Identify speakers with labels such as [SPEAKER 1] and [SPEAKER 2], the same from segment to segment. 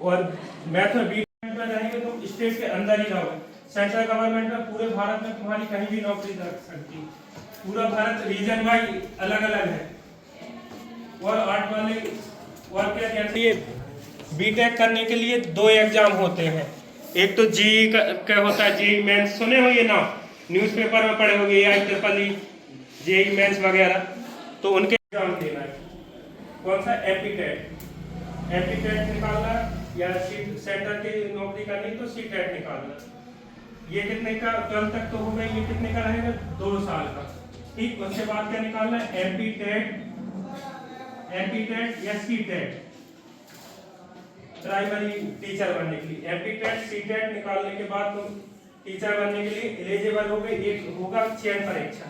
[SPEAKER 1] और मैथ में बी में रहेंगे तो स्टेट के अंदर ही रहोगे। सेंट्रल गवर्नमेंट में पूरे भारत में तुम्हारी कहीं भी नौकरी लग सकती। पूरा भारत रीजन वाइज अलग अलग है। और आर्ट वाले और क्या कहते हैं, बीटेक करने के लिए 2 एग्जाम होते हैं। एक तो जी का होता है, जेई मेंस, सुने हो ये नाम, न्यूज़पेपर में पढ़े होंगे, या ट्रिपल जेई मेंस वगैरह, तो उनके एग्जाम देना है। कौन सा? एप्टीट्यूड निकालना, या सीट सेंटर की नौकरी करनी तो सीटेट निकालना। ये कितने का, 12 तक तो हो गई, ये कितने का रहेगा? 2 साल का। ठीक, उसके बाद क्या निकालना है? एप्टीट्यूड या सीटेट, प्राइमरी टीचर बनने के लिए। एप्टीट्यूड सीटेट निकालने के बाद तुम टीचर बनने के लिए एलिजिबल हो गए। एक होगा चयन परीक्षा,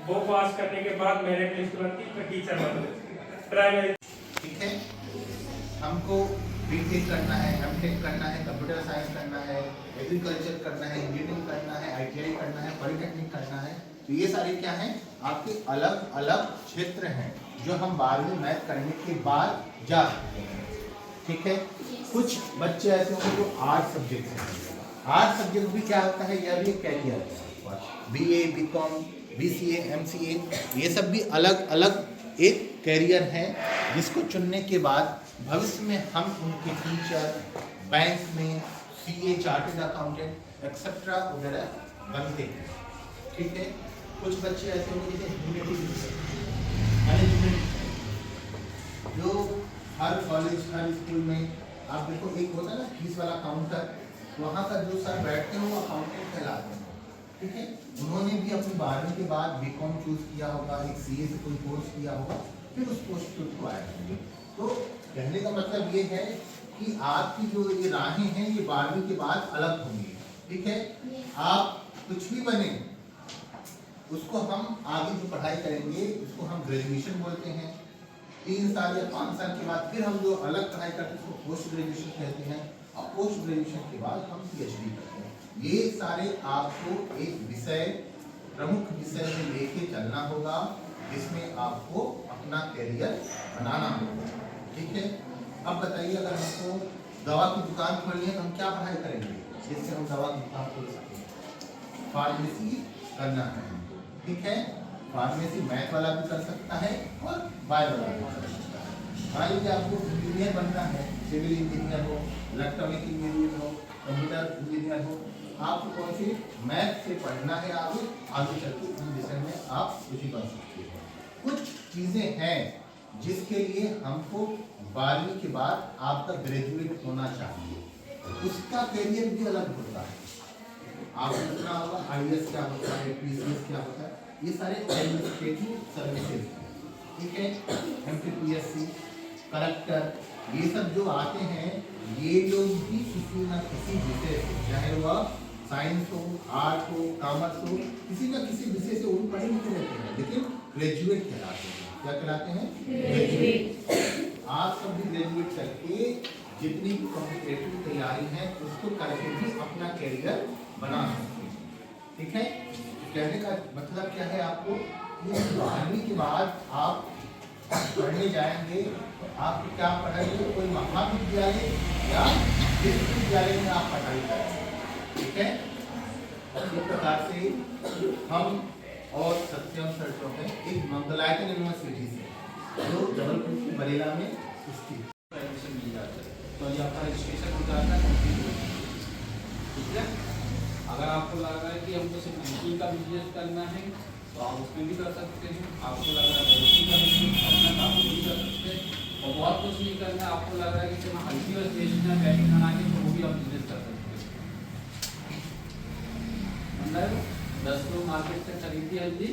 [SPEAKER 1] वो पास करने के बाद मेरिट लिस्ट बनती है, टीचर बनोगे प्राइमरी।
[SPEAKER 2] ठीक है, हमको बीटेक करना है, एमटेक करना है, कंप्यूटर साइंस करना है, एग्रीकल्चर करना है, इंजीनियरिंग करना है, आईटीआई करना है, पॉलिटेक्निक करना है, तो ये सारे क्या हैं? आपके अलग अलग क्षेत्र हैं जो हम 12वीं मैथ करने के बाद जा सकते हैं। ठीक है, कुछ बच्चे ऐसे होंगे जो आर्ट सब्जेक्ट हैं। आर्ट सब्जेक्ट भी क्या होता है? यह भी कैरियर है। बीए, बीकॉम, बीसीए, एमसीए, ये सब भी अलग अलग एक कैरियर है जिसको चुनने के बाद भविष्य में हम उनके टीचर, बैंक में सीए, चार्टर्ड अकाउंटेंट एक्सेट्रा वगैरह बनते हैं। ठीक है, कुछ बच्चे ऐसे होंगे जैसे मैनेजमेंट, जो हर कॉलेज, हर स्कूल में आप देखो, एक होता है ना फीस वाला काउंटर, वहाँ का जो सर बैठते हैं वो अकाउंटेंट कहलाते हैं। ठीक है, उन्होंने भी अपनी 12वीं के बाद बीकॉम चूज किया होगा, एक सीए से कोई कोर्स किया होगा, फिर उस पोस्ट को आए होंगे। तो कहने का मतलब ये है कि आपकी जो ये राहें हैं ये 12वीं के बाद अलग होंगी। ठीक है, आप कुछ भी बने, उसको हम आगे जो पढ़ाई करेंगे उसको हम ग्रेजुएशन बोलते हैं। 3 साल या 5 साल के बाद फिर हम जो अलग पढ़ाई करते हैं उसको पोस्ट ग्रेजुएशन कहते हैं, और पोस्ट ग्रेजुएशन के बाद हम पीएचडी करते हैं। ये सारे आपको एक विषय, प्रमुख विषय में लेके चलना होगा जिसमें आपको अपना कैरियर बनाना होगा। ठीक है, अब बताइए, अगर हमको दवा की दुकान खोलनी है तो हम क्या पढ़ाई करेंगे जिससे हम दवा की दुकान खोल सकें? फार्मेसी करना है। ठीक है, फार्मेसी मैथ वाला भी कर सकता है और बायो वाला भी कर सकता है। मान लीजिए आपको इंजीनियर बनना है, सिविल इंजीनियर हो, इलेक्ट्रॉनिक इंजीनियर हो, कंप्यूटर इंजीनियर हो, आपको कौन सी मैथ से पढ़ना है, आगे चल के उन विषय में आप कुछ ही बन सकते हो। कुछ चीज़ें हैं जिसके लिए हमको 12वीं के बाद आपका ग्रेजुएट होना चाहिए, उसका कैरियर भी अलग होता है। आपको पता होगा आईएएस क्या होता है, पीसीएस क्या होता है, ये सारे एडमिनिस्ट्रेटिव सर्विसेज हैं। ठीक है, एमपीपीएससी, कलेक्टर, ये सब जो आते हैं, ये लोग भी किसी न किसी विषय से, चाहे वह साइंस हो, आर्ट हो, कॉमर्स हो, किसी न किसी विषय से वो पढ़े लिखे रहते हैं, लेकिन ग्रेजुएट कहलाते हैं। क्या कहलाते हैं? ग्रेजुएट। आप सब भी ग्रेजुएट करके जितनी भी कॉम्पिटिटिव तैयारी है उसको करके भी अपना कैरियर बना सकते हैं। ठीक है, कहने का मतलब क्या है, आपको 12वीं के बाद आप पढ़ने जाएंगे तो आप क्या पढ़ाएंगे? कोई महाविद्यालय या विश्वविद्यालय में आप पढ़ाई करेंगे। ठीक है, इस प्रकार से हम और सत्यम सर जो है एक मंगलायतन यूनिवर्सिटी से जो जबलपुर की बरेला में स्थित एडमिशन मिल जाता है, तो ये आपका रजिस्ट्रेशन हो जाता है कंप्लीट। ठीक है, अगर आपको लग रहा है कि हमको सिर्फ बैंकिंग का बिजनेस करना है तो आप उसमें भी कर सकते हैं। आपको लग रहा है बैंकिंग का बिजनेस करना है आप वो भी कर सकते हैं, और बहुत कुछ नहीं करना है, आपको लग रहा है कि सिर्फ हल्की और बेचना है बैंक बना के, तो वो भी आप बिजनेस कर सकते हैं। 10 लोग मार्केट से खरीदी हल्दी